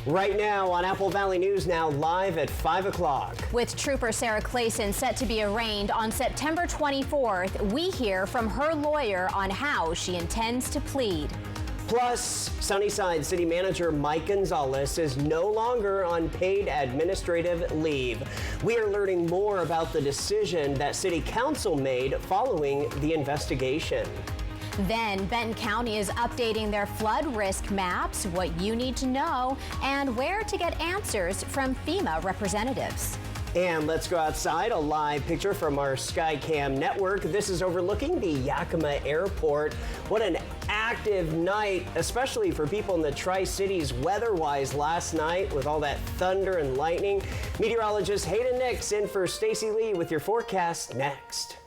Right now on Apple Valley News Now, live at 5 o'clock. With Trooper Sarah Clayson set to be arraigned on September 24th, we hear from her lawyer on how she intends to plead. Plus, Sunnyside City Manager Mike Gonzalez is no longer on paid administrative leave. We are learning more about the decision that City Council made following the investigation. Then Benton County is updating their flood risk maps, what you need to know, and where to get answers from FEMA representatives. And let's go outside, a live picture from our Skycam network. This is overlooking the Yakima Airport. What an active night, especially for people in the Tri-Cities weather-wise last night with all that thunder and lightning. Meteorologist Hayden Nix in for Stacy Lee with your forecast next.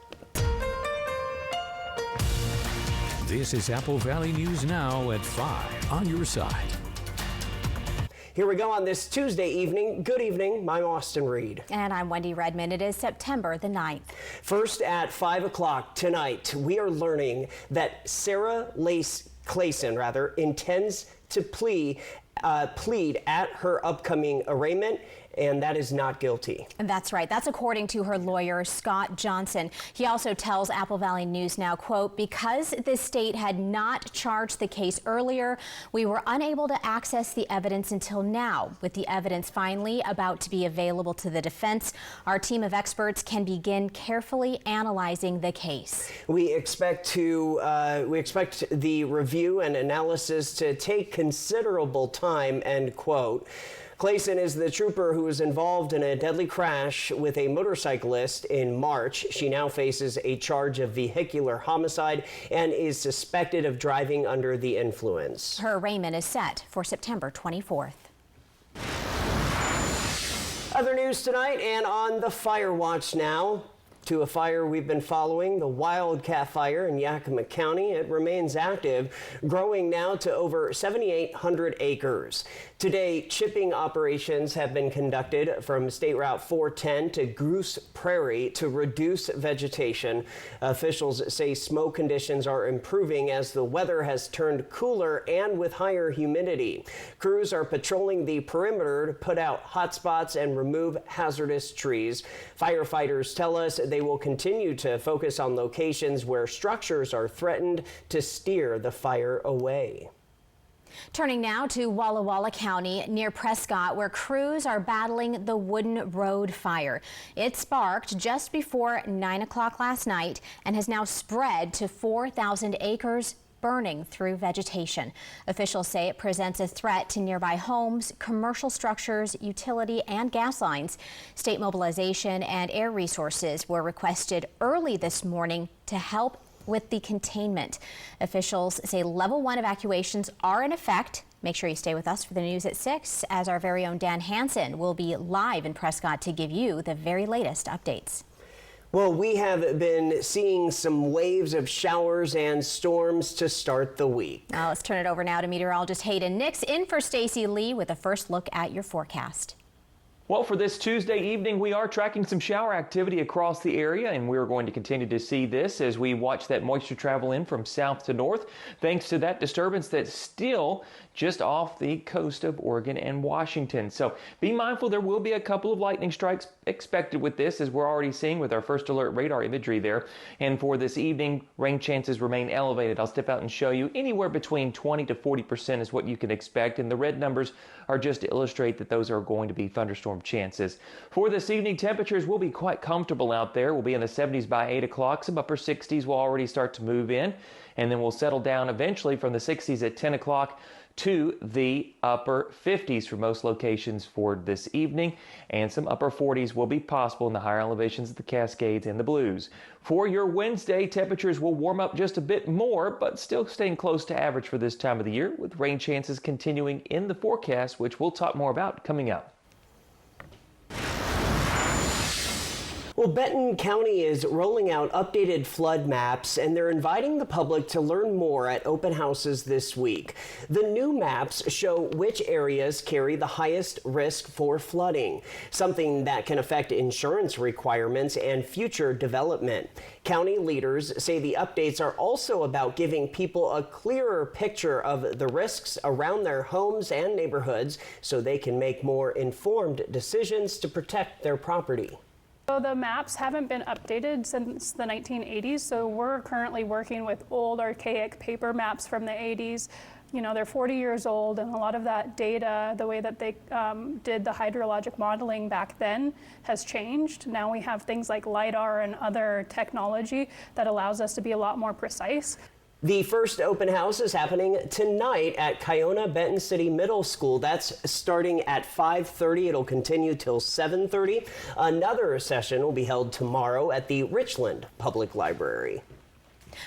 This is Apple Valley News Now at 5 on your side. Here we go on this Tuesday evening. Good evening. I'm Austin Reed. And I'm Wendy Redmond. It is September the 9th. First at 5 o'clock tonight, we are learning that Sarah Clayson intends to plead at her upcoming arraignment, and that is not guilty. And that's right. That's according to her lawyer, Scott Johnson. He also tells Apple Valley News Now, quote, because the state had not charged the case earlier, we were unable to access the evidence until now. With the evidence finally about to be available to the defense, our team of experts can begin carefully analyzing the case. We expect the review and analysis to take considerable time, end quote. Clayson is the trooper who was involved in a deadly crash with a motorcyclist in March. She now faces a charge of vehicular homicide and is suspected of driving under the influence. Her arraignment is set for September 24th. Other news tonight and on the fire watch now. To a fire we've been following, the Wildcat Fire in Yakima County. It remains active, growing now to over 7,800 acres. Today, chipping operations have been conducted from State Route 410 to Goose Prairie to reduce vegetation. Officials say smoke conditions are improving as the weather has turned cooler and with higher humidity. Crews are patrolling the perimeter to put out hot spots and remove hazardous trees. Firefighters tell us they will continue to focus on locations where structures are threatened to steer the fire away. Turning now to Walla Walla County near Prescott, where crews are battling the Wooden Road fire. It sparked just before 9 o'clock last night and has now spread to 4,000 acres, burning through vegetation. Officials say it presents a threat to nearby homes, commercial structures, utility and gas lines. State mobilization and air resources were requested early this morning to help with the containment. Officials say level 1 evacuations are in effect. Make sure you stay with us for the news at 6, as our very own Dan Hansen will be live in Prescott to give you the very latest updates. Well, we have been seeing some waves of showers and storms to start the week. Now let's turn it over now to meteorologist Hayden Nix in for Stacy Lee with a first look at your forecast. Well, for this Tuesday evening, we are tracking some shower activity across the area, and we're going to continue to see this as we watch that moisture travel in from south to north, thanks to that disturbance that's still just off the coast of Oregon and Washington. So be mindful, there will be a couple of lightning strikes expected with this, as we're already seeing with our first alert radar imagery there. And for this evening, rain chances remain elevated. I'll step out and show you anywhere between 20 to 40% is what you can expect, and the red numbers are just to illustrate that those are going to be thunderstorm chances. For this evening, temperatures will be quite comfortable out there. We'll be in the 70s by 8 o'clock. Some upper 60s will already start to move in, and then we'll settle down eventually from the 60s at 10 o'clock to the upper 50s for most locations for this evening, and some upper 40s will be possible in the higher elevations of the Cascades and the Blues. For your Wednesday, temperatures will warm up just a bit more, but still staying close to average for this time of the year, with rain chances continuing in the forecast, which we'll talk more about coming up. Well, Benton County is rolling out updated flood maps, and they're inviting the public to learn more at open houses this week. The new maps show which areas carry the highest risk for flooding, something that can affect insurance requirements and future development. County leaders say the updates are also about giving people a clearer picture of the risks around their homes and neighborhoods so they can make more informed decisions to protect their property. So the maps haven't been updated since the 1980s, so we're currently working with old archaic paper maps from the 80s. You know, they're 40 years old, and a lot of that data, the way that they did the hydrologic modeling back then, has changed. Now we have things like LIDAR and other technology that allows us to be a lot more precise. The first open house is happening tonight at Kiona Benton City Middle School. That's starting at 5:30. It'll continue till 7:30. Another session will be held tomorrow at the Richland Public Library.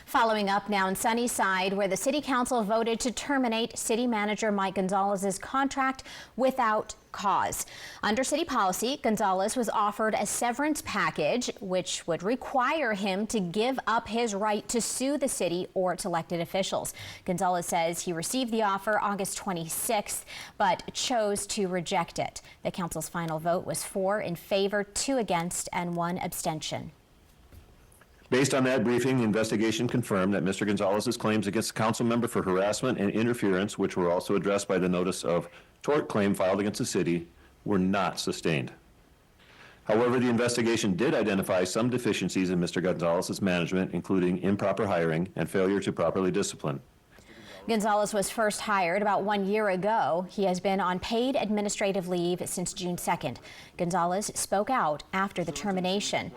Following up now in Sunnyside, where the City Council voted to terminate City Manager Mike Gonzalez's contract without cause. Under city policy, Gonzalez was offered a severance package, which would require him to give up his right to sue the city or its elected officials. Gonzalez says he received the offer August 26th, but chose to reject it. The council's final vote was 4 in favor, 2 against, and 1 abstention. Based on that briefing, the investigation confirmed that Mr. Gonzalez's claims against the council member for harassment and interference, which were also addressed by the notice of tort claim filed against the city, were not sustained. However, the investigation did identify some deficiencies in Mr. Gonzalez's management, including improper hiring and failure to properly discipline. Gonzalez was first hired about 1 year ago. He has been on paid administrative leave since June 2nd. Gonzalez spoke out after the termination.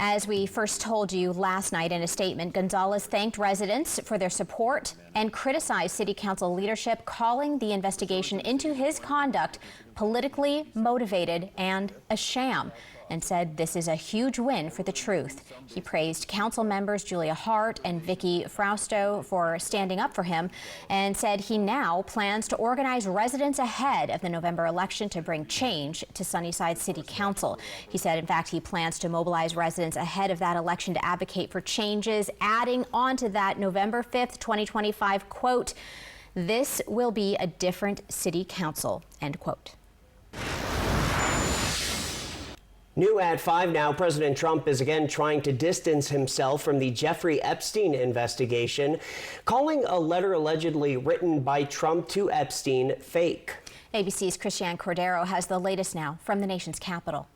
As we first told you last night in a statement, Gonzalez thanked residents for their support and criticized City Council leadership, calling the investigation into his conduct politically motivated and a sham, and said this is a huge win for the truth. He praised council members Julia Hart and Vicky Frausto for standing up for him, and said he now plans to organize residents ahead of the November election to bring change to Sunnyside City Council. He said, in fact, he plans to mobilize residents ahead of that election to advocate for changes, adding on to that November 5th, 2025, quote, "This will be a different city council," end quote. New at 5 now, President Trump is again trying to distance himself from the Jeffrey Epstein investigation, calling a letter allegedly written by Trump to Epstein fake. ABC's Christiane Cordero has the latest now from the nation's capital.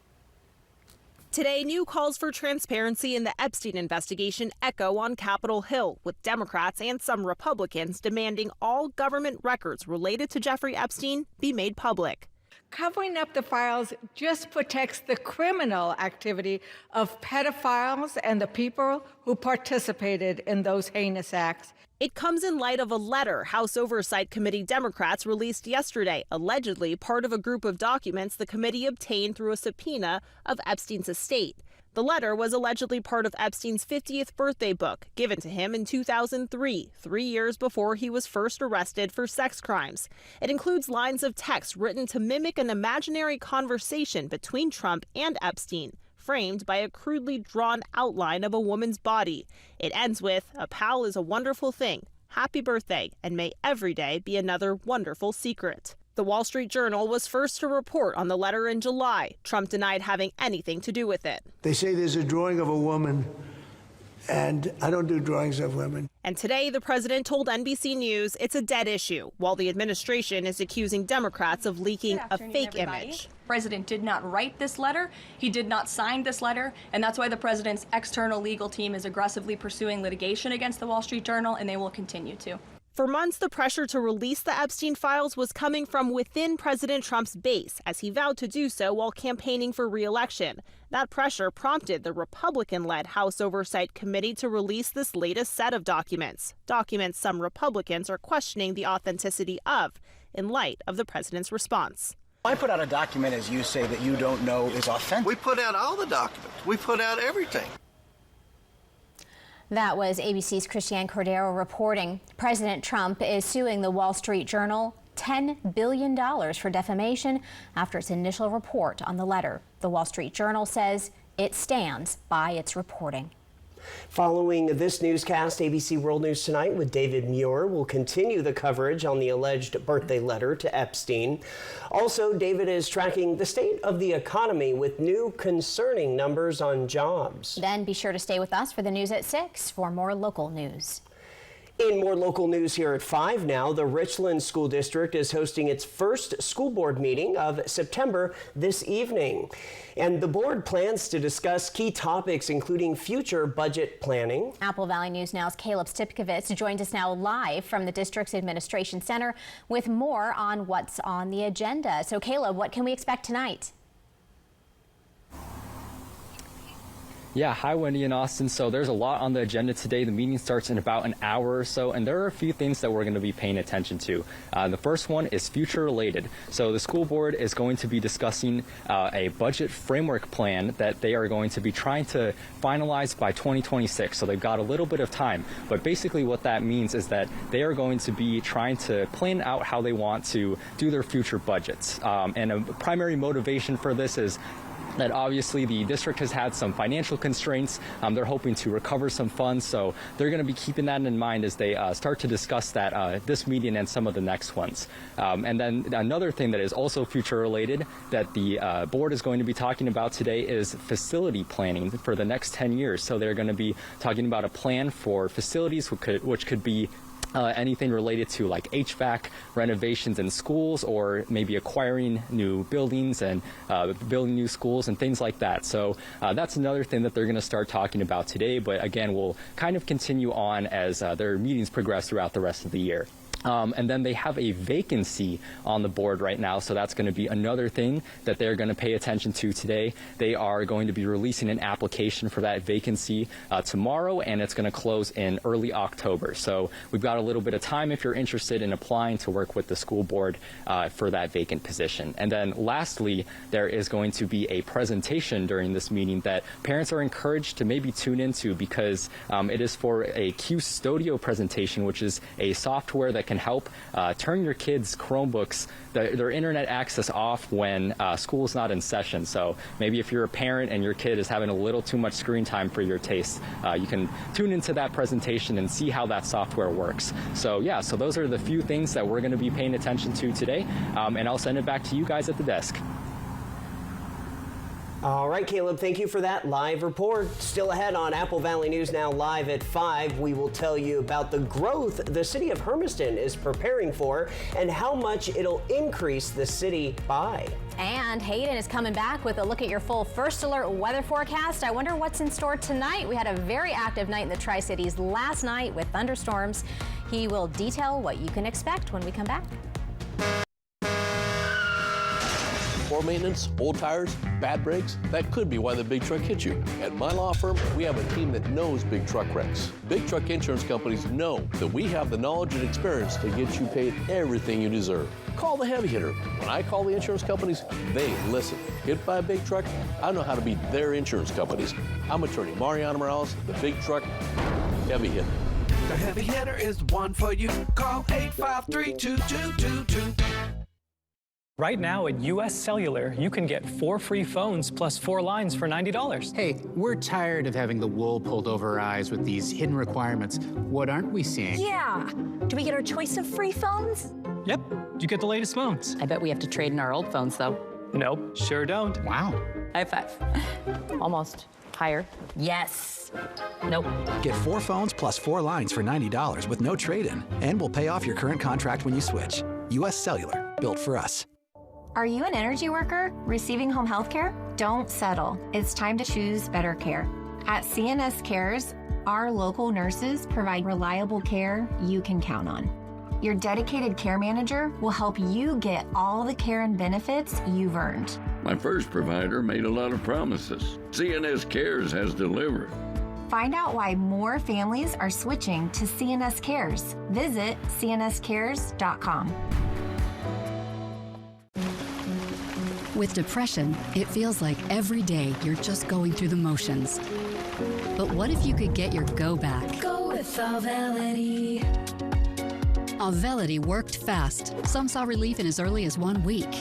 Today, new calls for transparency in the Epstein investigation echo on Capitol Hill, with Democrats and some Republicans demanding all government records related to Jeffrey Epstein be made public. Covering up the files just protects the criminal activity of pedophiles and the people who participated in those heinous acts. It comes in light of a letter House Oversight Committee Democrats released yesterday, allegedly part of a group of documents the committee obtained through a subpoena of Epstein's estate. The letter was allegedly part of Epstein's 50th birthday book, given to him in 2003, 3 years before he was first arrested for sex crimes. It includes lines of text written to mimic an imaginary conversation between Trump and Epstein, framed by a crudely drawn outline of a woman's body. It ends with, "A pal is a wonderful thing. Happy birthday, and may every day be another wonderful secret." The Wall Street Journal was first to report on the letter in July. Trump denied having anything to do with it. They say there's a drawing of a woman, and I don't do drawings of women. And today, the president told NBC News it's a dead issue, while the administration is accusing Democrats of leaking a fake image. The president did not write this letter. He did not sign this letter. And that's why the president's external legal team is aggressively pursuing litigation against the Wall Street Journal, and they will continue to. For months, the pressure to release the Epstein files was coming from within President Trump's base, as he vowed to do so while campaigning for re-election. That pressure prompted the Republican-led House Oversight Committee to release this latest set of documents some Republicans are questioning the authenticity of, in light of the president's response. I put out a document, as you say, that you don't know is authentic. We put out all the documents. We put out everything. That was ABC's Christiane Cordero reporting. President Trump is suing the Wall Street Journal $10 billion for defamation after its initial report on the letter. The Wall Street Journal says it stands by its reporting. Following this newscast, ABC World News Tonight with David Muir will continue the coverage on the alleged birthday letter to Epstein. Also, David is tracking the state of the economy with new concerning numbers on jobs. Then be sure to stay with us for the news at 6 for more local news. In more local news here at 5 now, the Richland School District is hosting its first school board meeting of September this evening. And the board plans to discuss key topics, including future budget planning. Apple Valley News Now's Caleb Stipkovitz joins us now live from the district's administration center with more on what's on the agenda. So Caleb, what can we expect tonight? Yeah, hi Wendy and Austin. So there's a lot on the agenda today. The meeting starts in about an hour or so, and there are a few things that we're going to be paying attention to. The first one is future related. So the school board is going to be discussing a budget framework plan that they are going to be trying to finalize by 2026. So they've got a little bit of time. But basically what that means is that they are going to be trying to plan out how they want to do their future budgets. And a primary motivation for this is that obviously the district has had some financial constraints. They're hoping to recover some funds, so they're going to be keeping that in mind as they start to discuss that this meeting and some of the next ones. And then another thing that is also future related that the board is going to be talking about today is facility planning for the next 10 years. So they're going to be talking about a plan for facilities which could be anything related to like HVAC renovations in schools, or maybe acquiring new buildings and building new schools and things like that. So that's another thing that they're going to start talking about today. But again, we'll kind of continue on as their meetings progress throughout the rest of the year. And then they have a vacancy on the board right now, so that's going to be another thing that they're going to pay attention to today. They are going to be releasing an application for that vacancy tomorrow, and it's going to close in early October. So we've got a little bit of time if you're interested in applying to work with the school board for that vacant position. And then lastly, there is going to be a presentation during this meeting that parents are encouraged to maybe tune into, because it is for a QStudio presentation, which is a software that can help turn your kids' Chromebooks, their internet access off when school is not in session. So maybe if you're a parent and your kid is having a little too much screen time for your taste, you can tune into that presentation and see how that software works. So yeah, so those are the few things that we're going to be paying attention to today, and I'll send it back to you guys at the desk. All right, Caleb, thank you for that live report. Still ahead on Apple Valley News Now live at 5, we will tell you about the growth the city of Hermiston is preparing for and how much it'll increase the city by. And Hayden is coming back with a look at your full First Alert weather forecast. I wonder what's in store tonight. We had a very active night in the Tri-Cities last night with thunderstorms. He will detail what you can expect when we come back. Poor maintenance, old tires, bad brakes, that could be why the big truck hit you. At my law firm, we have a team that knows big truck wrecks. Big truck insurance companies know that we have the knowledge and experience to get you paid everything you deserve. Call the heavy hitter. When I call the insurance companies, they listen. Hit by a big truck, I know how to beat their insurance companies. I'm attorney Mariano Morales, the big truck heavy hitter. The heavy hitter is the one for you. Call 853-2222. Right now at US Cellular, you can get 4 free phones plus 4 lines for $90. Hey, we're tired of having the wool pulled over our eyes with these hidden requirements. What aren't we seeing? Yeah. Do we get our choice of free phones? Yep, you get the latest phones. I bet we have to trade in our old phones, though. Nope, sure don't. Wow. High five. Almost. Higher. Yes. Nope. Get 4 phones plus 4 lines for $90 with no trade-in. And we'll pay off your current contract when you switch. US Cellular, built for us. Are you an energy worker receiving home health care? Don't settle. It's time to choose better care. At CNS Cares, our local nurses provide reliable care you can count on. Your dedicated care manager will help you get all the care and benefits you've earned. My first provider made a lot of promises. CNS Cares has delivered. Find out why more families are switching to CNS Cares. Visit cnscares.com. With depression, it feels like every day you're just going through the motions. But what if you could get your go back? Go with Auvelity. Auvelity worked fast. Some saw relief in as early as 1 week.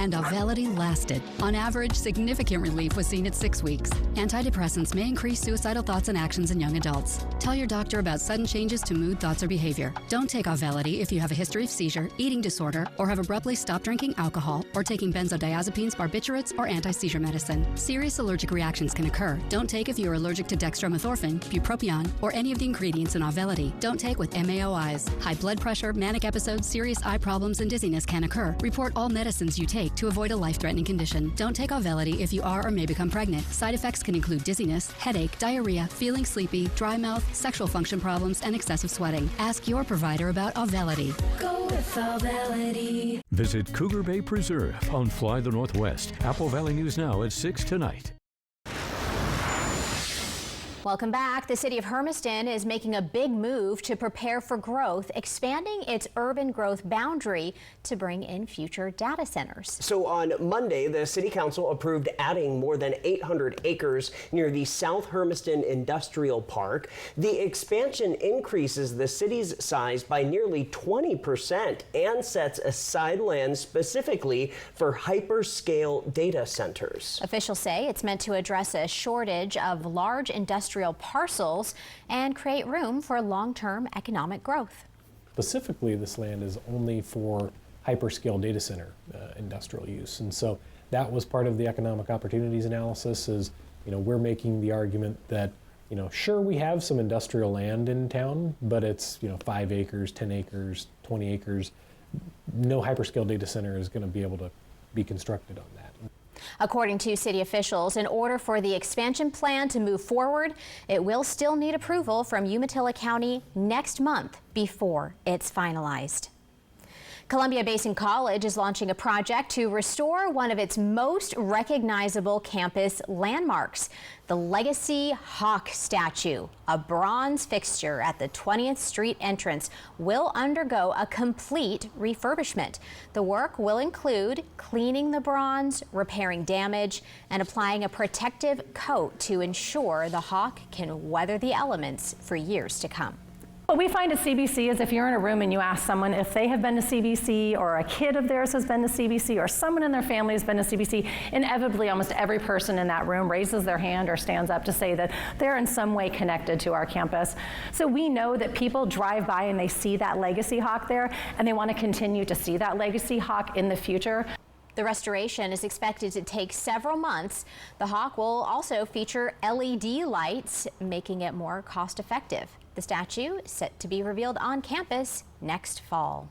and Auvelity lasted. On average, significant relief was seen at 6 weeks. Antidepressants may increase suicidal thoughts and actions in young adults. Tell your doctor about sudden changes to mood, thoughts, or behavior. Don't take Auvelity if you have a history of seizure, eating disorder, or have abruptly stopped drinking alcohol or taking benzodiazepines, barbiturates, or anti-seizure medicine. Serious allergic reactions can occur. Don't take if you are allergic to dextromethorphan, bupropion, or any of the ingredients in Auvelity. Don't take with MAOIs. High blood pressure, manic episodes, serious eye problems, and dizziness can occur. Report all medicines you take to avoid a life-threatening condition. Don't take Auvelity if you are or may become pregnant. Side effects can include dizziness, headache, diarrhea, feeling sleepy, dry mouth, sexual function problems, and excessive sweating. Ask your provider about Auvelity. Go with Auvelity. Visit Cougar Bay Preserve on Fly the Northwest. Apple Valley News Now at 6 tonight. Welcome back. The city of Hermiston is making a big move to prepare for growth, expanding its urban growth boundary to bring in future data centers. So on Monday, the city council approved adding more than 800 acres near the South Hermiston Industrial Park. The expansion increases the city's size by nearly 20% and sets aside land specifically for hyperscale data centers. Officials say it's meant to address a shortage of large industrial parcels and create room for long-term economic growth. Specifically, this land is only for hyperscale data center industrial use, and so that was part of the economic opportunities analysis. Is we're making the argument that sure, we have some industrial land in town, but it's 5 acres, 10 acres, 20 acres. No hyperscale data center is going to be able to be constructed on that. According to city officials, in order for the expansion plan to move forward, it will still need approval from Umatilla County next month before it's finalized. Columbia Basin College is launching a project to restore one of its most recognizable campus landmarks, the Legacy Hawk statue. A bronze fixture at the 20th Street entrance will undergo a complete refurbishment. The work will include cleaning the bronze, repairing damage, and applying a protective coat to ensure the hawk can weather the elements for years to come. What we find at CBC is if you're in a room and you ask someone if they have been to CBC, or a kid of theirs has been to CBC, or someone in their family has been to CBC, inevitably almost every person in that room raises their hand or stands up to say that they're in some way connected to our campus. So we know that people drive by and they see that Legacy Hawk there, and they want to continue to see that Legacy Hawk in the future. The restoration is expected to take several months. The hawk will also feature LED lights, making it more cost-effective. The statue is set to be revealed on campus next fall.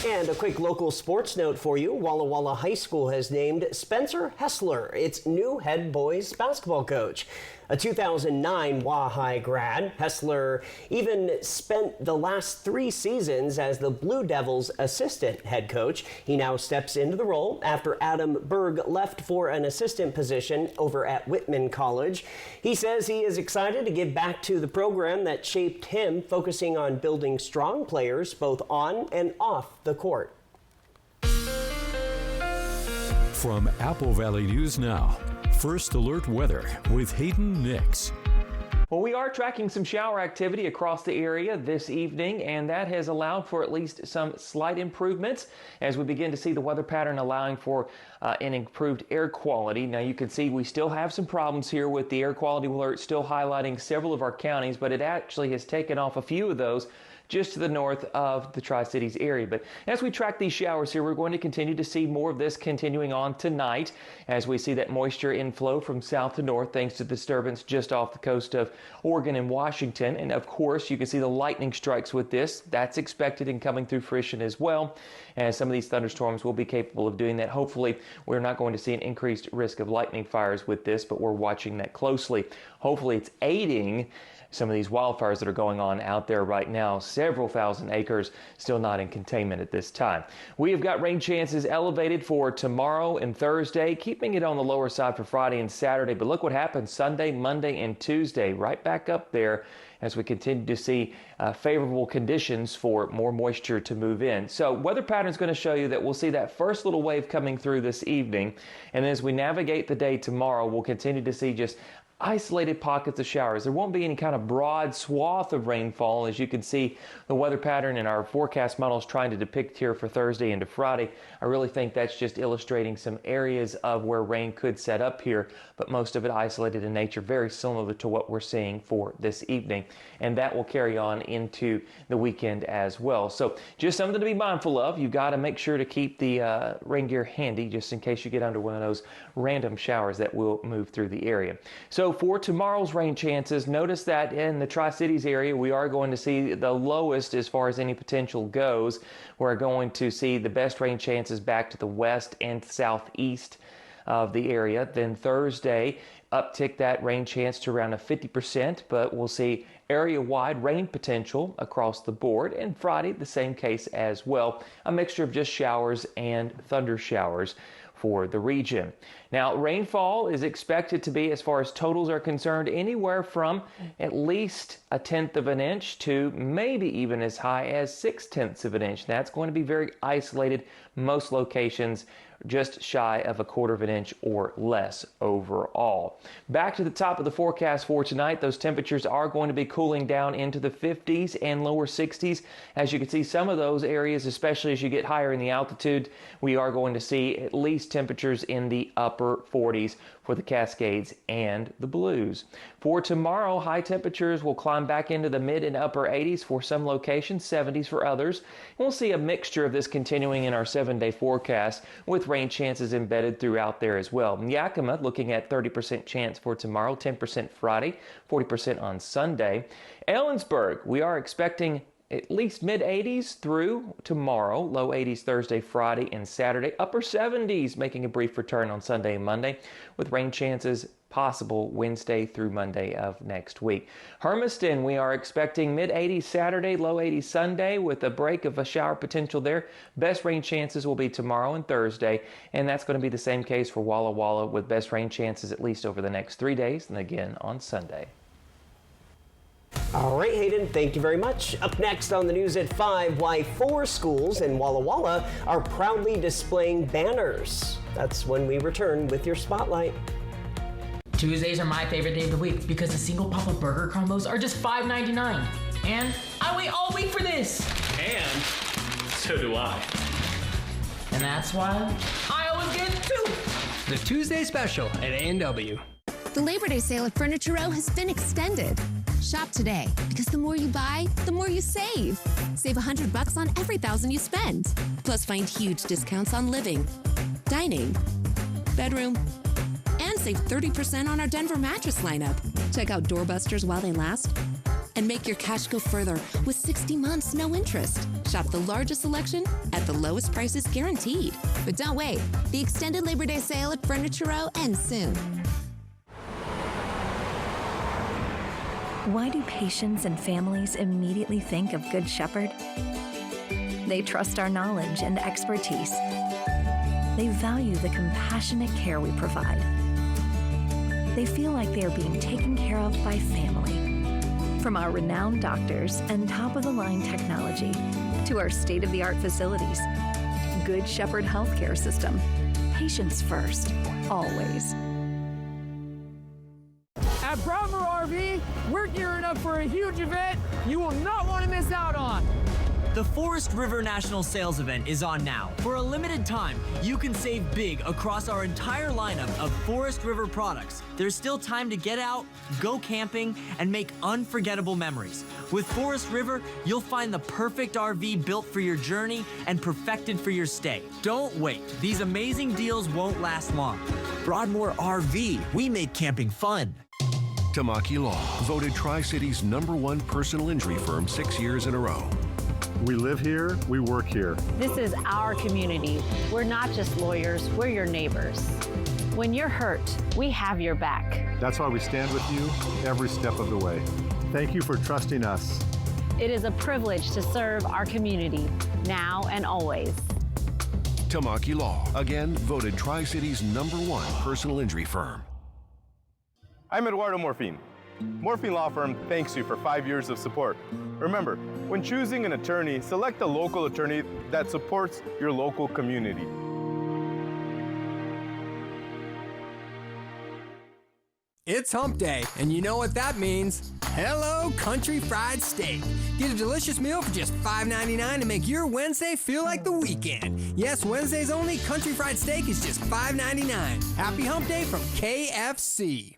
And a quick local sports note for you. Walla Walla High School has named Spencer Hessler its new head boys basketball coach. A 2009 Wah High grad, Hessler even spent the last 3 seasons as the Blue Devils' assistant head coach. He now steps into the role after Adam Berg left for an assistant position over at Whitman College. He says he is excited to give back to the program that shaped him, focusing on building strong players both on and off the court. From Apple Valley News Now, First Alert Weather with Hayden Nix. Well, we are tracking some shower activity across the area this evening, and that has allowed for at least some slight improvements as we begin to see the weather pattern allowing for an improved air quality. Now, you can see we still have some problems here with the air quality alert still highlighting several of our counties, but it actually has taken off a few of those just to the north of the Tri-Cities area. But as we track these showers here, we're going to continue to see more of this continuing on tonight as we see that moisture inflow from south to north thanks to disturbance just off the coast of Oregon and Washington. And of course, you can see the lightning strikes with this. That's expected and coming through fruition as well, as some of these thunderstorms will be capable of doing that. Hopefully, we're not going to see an increased risk of lightning fires with this, but we're watching that closely. Hopefully, it's aiding some of these wildfires that are going on out there right now. Several thousand acres still not in containment at this time. We have got rain chances elevated for tomorrow and Thursday, keeping it on the lower side for Friday and Saturday. But look what happens Sunday, Monday, and Tuesday, right back up there as we continue to see favorable conditions for more moisture to move in. So weather pattern is going to show you that we'll see that first little wave coming through this evening. And as we navigate the day tomorrow, we'll continue to see just isolated pockets of showers. There won't be any kind of broad swath of rainfall, as you can see the weather pattern in our forecast models trying to depict here for Thursday into Friday. I really think that's just illustrating some areas of where rain could set up here, but most of it isolated in nature, very similar to what we're seeing for this evening. And that will carry on into the weekend as well. So just something to be mindful of. You've got to make sure to keep the rain gear handy just in case you get under one of those random showers that will move through the area. So for tomorrow's rain chances, notice that in the Tri-Cities area, we are going to see the lowest as far as any potential goes. We're going to see the best rain chances back to the west and southeast of the area. Then Thursday, uptick that rain chance to around a 50%, but we'll see area-wide rain potential across the board. And Friday, the same case as well, a mixture of just showers and thunder showers for the region. Now, rainfall is expected to be, as far as totals are concerned, anywhere from at least 1/10 of an inch to maybe even as high as 6/10 of an inch. That's going to be very isolated, most locations just shy of 1/4 of an inch or less overall. Back to the top of the forecast for tonight, those temperatures are going to be cooling down into the 50s and lower 60s. As you can see, some of those areas, especially as you get higher in the altitude, we are going to see at least temperatures in the upper 40s for the Cascades and the Blues. For tomorrow, high temperatures will climb back into the mid and upper 80s for some locations, 70s for others. We'll see a mixture of this continuing in our 7-day forecast with rain chances embedded throughout there as well. Yakima looking at 30% chance for tomorrow, 10% Friday, 40% on Sunday. Ellensburg, we are expecting at least mid-80s through tomorrow, low 80s Thursday, Friday, and Saturday, upper 70s making a brief return on Sunday and Monday with rain chances possible Wednesday through Monday of next week. Hermiston, we are expecting mid-80s Saturday, low 80s Sunday with a break of a shower potential there. Best rain chances will be tomorrow and Thursday, and that's going to be the same case for Walla Walla with best rain chances at least over the next 3 days and again on Sunday. All right, Hayden, thank you very much. Up next on the news at 5, why 4 schools in Walla Walla are proudly displaying banners. That's when we return with your Spotlight. Tuesdays are my favorite day of the week because the single Papa Burger combos are just $5.99. And I wait all week for this. And so do I. And that's why I always get 2. The Tuesday special at A&W. The Labor Day sale at Furniture Row has been extended. Shop today, because the more you buy, the more you save. Save $100 on every $1,000 you spend. Plus find huge discounts on living, dining, bedroom, and save 30% on our Denver mattress lineup. Check out Doorbusters while they last. And make your cash go further with 60 months, no interest. Shop the largest selection at the lowest prices guaranteed. But don't wait. The extended Labor Day sale at Furniture Row ends soon. Why do patients and families immediately think of Good Shepherd? They trust our knowledge and expertise. They value the compassionate care we provide. They feel like they are being taken care of by family. From our renowned doctors and top-of-the-line technology to our state-of-the-art facilities, Good Shepherd Healthcare System. Patients first, always. At Broadmoor RV, we're gearing up for a huge event you will not want to miss out on. The Forest River National Sales Event is on now. For a limited time, you can save big across our entire lineup of Forest River products. There's still time to get out, go camping, and make unforgettable memories. With Forest River, you'll find the perfect RV built for your journey and perfected for your stay. Don't wait. These amazing deals won't last long. Broadmoor RV, we make camping fun. Tamaki Law, voted Tri-Cities #1 personal injury firm 6 years in a row. We live here, we work here. This is our community. We're not just lawyers, we're your neighbors. When you're hurt, we have your back. That's why we stand with you every step of the way. Thank you for trusting us. It is a privilege to serve our community, now and always. Tamaki Law, again voted Tri-Cities #1 personal injury firm. I'm Eduardo Morfin. Morfin Law Firm thanks you for 5 years of support. Remember, when choosing an attorney, select a local attorney that supports your local community. It's hump day, and you know what that means. Hello, Country Fried Steak. Get a delicious meal for just $5.99 and make your Wednesday feel like the weekend. Yes, Wednesdays only, Country Fried Steak is just $5.99. Happy hump day from KFC.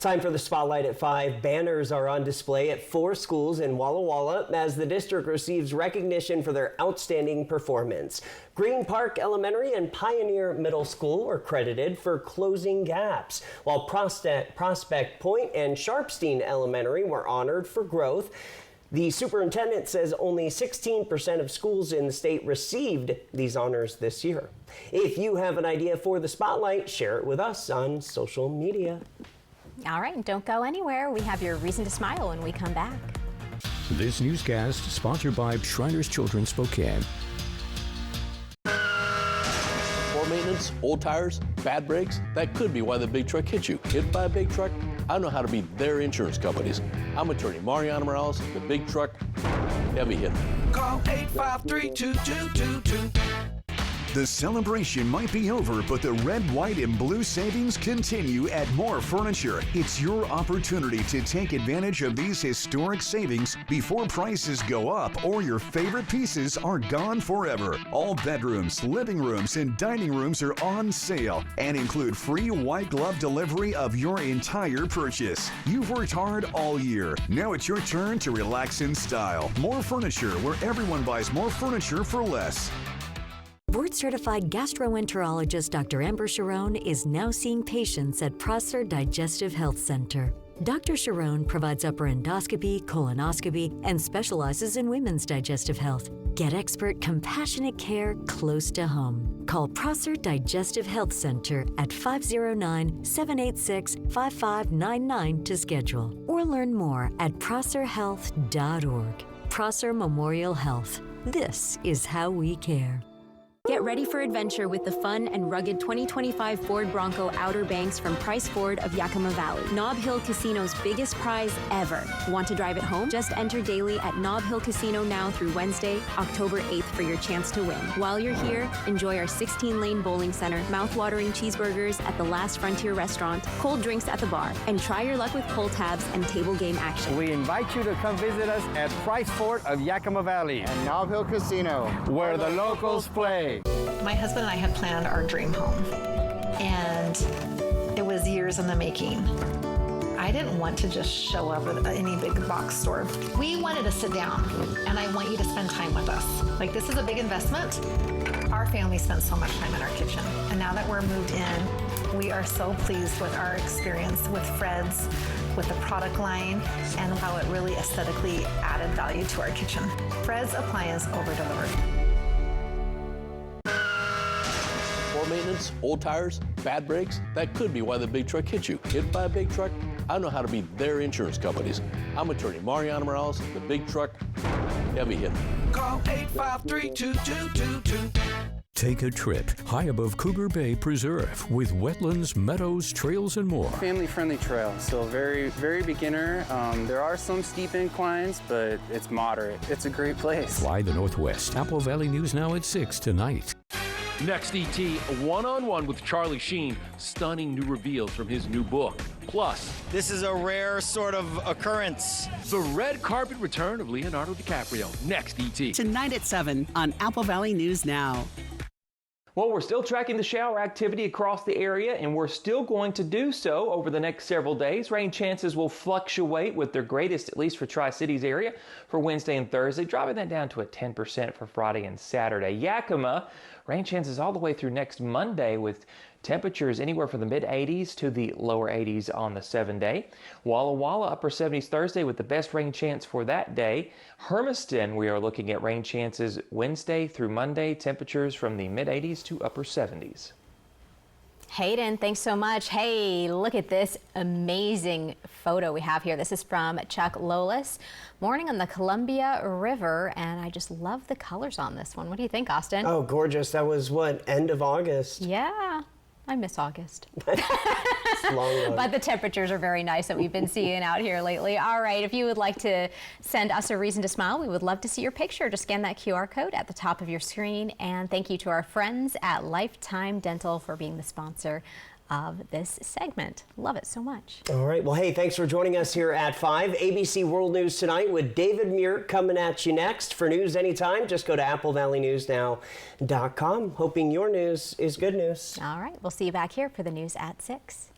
Time for the Spotlight at 5. Banners are on display at 4 schools in Walla Walla as the district receives recognition for their outstanding performance. Green Park Elementary and Pioneer Middle School are credited for closing gaps, while Prospect Point and Sharpstein Elementary were honored for growth. The superintendent says only 16% of schools in the state received these honors this year. If you have an idea for the Spotlight, share it with us on social media. All right, don't go anywhere. We have your reason to smile when we come back. This newscast sponsored by Shriners Children's Spokane. Poor maintenance, old tires, bad brakes, that could be why the big truck hit you. Hit by a big truck? I know how to be their insurance companies. I'm attorney Mariano Morales, the big truck heavy hitter. Call 853-2222. The celebration might be over, but the red, white, and blue savings continue at More Furniture. It's your opportunity to take advantage of these historic savings before prices go up or your favorite pieces are gone forever. All bedrooms, living rooms, and dining rooms are on sale and include free white glove delivery of your entire purchase. You've worked hard all year. Now it's your turn to relax in style. More Furniture, where everyone buys more furniture for less. Board-certified gastroenterologist Dr. Amber Sharon is now seeing patients at Prosser Digestive Health Center. Dr. Sharon provides upper endoscopy, colonoscopy, and specializes in women's digestive health. Get expert, compassionate care close to home. Call Prosser Digestive Health Center at 509-786-5599 to schedule, or learn more at prosserhealth.org. Prosser Memorial Health. This is how we care. Get ready for adventure with the fun and rugged 2025 Ford Bronco Outer Banks from Price Ford of Yakima Valley. Nob Hill Casino's biggest prize ever. Want to drive it home? Just enter daily at Nob Hill Casino now through Wednesday, October 8th for your chance to win. While you're here, enjoy our 16-lane bowling center, mouth-watering cheeseburgers at the Last Frontier restaurant, cold drinks at the bar, and try your luck with pull tabs and table game action. We invite you to come visit us at Price Ford of Yakima Valley and Nob Hill Casino, where the locals play. My husband and I had planned our dream home, and it was years in the making. I didn't want to just show up at any big box store. We wanted to sit down, and I want you to spend time with us. Like, this is a big investment. Our family spends so much time in our kitchen, and now that we're moved in, we are so pleased with our experience with Fred's, with the product line, and how it really aesthetically added value to our kitchen. Fred's Appliance over-delivered. Poor maintenance, old tires, bad brakes, that could be why the big truck hit you. Hit by a big truck? I know how to be their insurance companies. I'm attorney Mariano Morales, the big truck heavy hitter. Call 853-2222. Take a trip high above Cougar Bay Preserve with wetlands, meadows, trails, and more. Family-friendly trail, so very, very beginner. There are some steep inclines, but it's moderate. It's a great place. Fly the Northwest. Apple Valley News Now at 6 tonight. Next, ET, one-on-one with Charlie Sheen. Stunning new reveals from his new book. Plus, this is a rare sort of occurrence. The red carpet return of Leonardo DiCaprio. Next, ET. Tonight at 7 on Apple Valley News Now. Well, we're still tracking the shower activity across the area, and we're still going to do so over the next several days. Rain chances will fluctuate with their greatest, at least for Tri-Cities area, for Wednesday and Thursday, dropping that down to a 10% for Friday and Saturday. Yakima, rain chances all the way through next Monday with temperatures anywhere from the mid-80s to the lower 80s on the 7-day. Walla Walla, upper 70s Thursday with the best rain chance for that day. Hermiston, we are looking at rain chances Wednesday through Monday, temperatures from the mid-80s to upper 70s. Hayden, thanks so much. Hey, look at this amazing photo we have here. This is from Chuck Lolis. Morning on the Columbia River, and I just love the colors on this one. What do you think, Austin? Oh, gorgeous. That was what, end of August? Yeah. I miss August. Long But the temperatures are very nice that we've been seeing out here lately. All right, if you would like to send us a reason to smile, we would love to see your picture. Just scan that QR code at the top of your screen. And thank you to our friends at Lifetime Dental for being the sponsor of this segment. Love it so much. All right. Well, hey, thanks for joining us here at 5. ABC World News Tonight with David Muir coming at you next. For news anytime, just go to AppleValleyNewsNow.com. Hoping your news is good news. All right. We'll see you back here for the news at 6.